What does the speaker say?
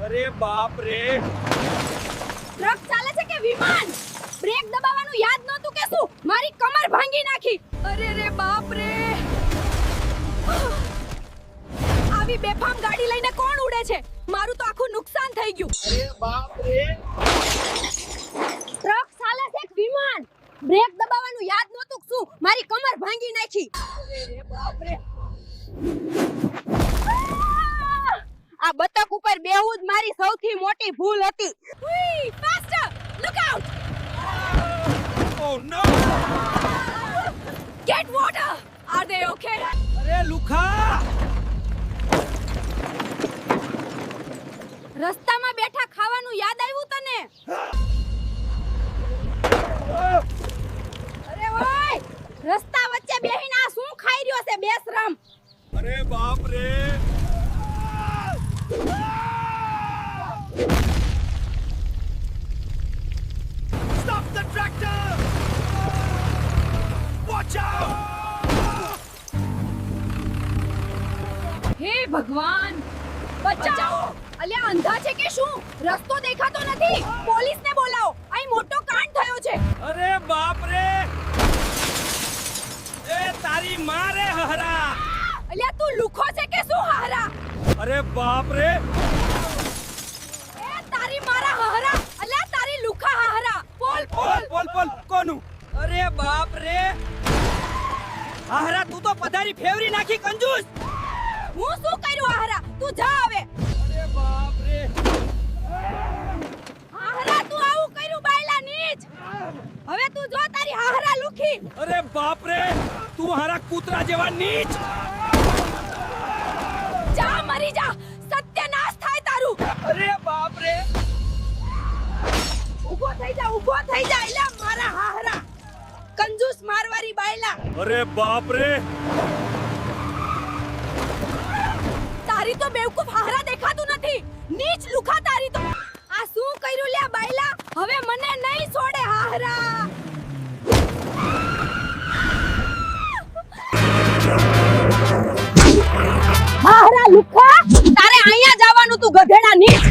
અરે બાપ રે, ટ્રક ચાલે છે કે વિમાન? બ્રેક દબાવવાનું યાદ નહોતું કે શું? મારી કમર ભાંગી નાખી. અરે રે બાપ રે, આવી બેફામ ગાડી લઈને કોણ ઉડે છે? મારું તો આખું નુકસાન થઈ ગયું. અરે બાપ રે, ટ્રક ચાલે છે કે વિમાન? બ્રેક દબાવવાનું યાદ નહોતું કે શું? મારી કમર ભાંગી નાખી. અરે રે બાપ રે, આ બતક ઉપર બેહું જ મારી સૌથી મોટી ભૂલ હતી. ઉઈ, faster! Look out! oh no, Get water! Are they okay? અરે લુખા, રસ્તામાં બેઠા ખાવાનું યાદ આવ્યું તને? અરે ઓય, રસ્તા વચ્ચે બેહીને આ શું ખાઈ રહ્યો છે બેશરમ? અરે બાપ રે, stop the tractor, watch out, હે ભગવાન, બચાવો! અલ્યા અંધા છે કે શું? રસ્તો દેખાતો નથી. પોલીસને બોલાવો, અહીં મોટો કાંડ થયો છે. અરે બાપ રે, એ તારી માં રે હહરા, અલ્યા તું લુખો છે કે શું હારા? અરે બાપ રે, એ તારી મારા હારા, અલ્યા તારી લુખા હારા. બોલ બોલ બોલ બોલ, કોનું? અરે બાપ રે, હહરા તું તો પધારી ફેવરી નાખી કંજૂસ. હું શું કર્યું હારા? તું જા હવે. અરે બાપ રે, હારા તું આવું કર્યું બાયલા નીચ. હવે તું જો તારી હારા લુખી. અરે બાપ રે, તું હારા કૂતરા જેવા નીચ. જા મરી જા, સત્યનાશ થાય તારું. અરે બાપ રે, ઊભો થઈ જા, ઊભો થઈ જા. એલા મારા હારા કંજૂસ મારવારી બાયલા. અરે બાપ રે, તારી તો બેવકૂફ હારા દેખાતું નથી. નીચ લુખા તારી તો. આ શું કર્યું લ્યા બાયલા? હવે મને નહીં છોડે હારા. હારા લુખા, તારે અહીંયા જવાનું તું ગધેડા નીચ.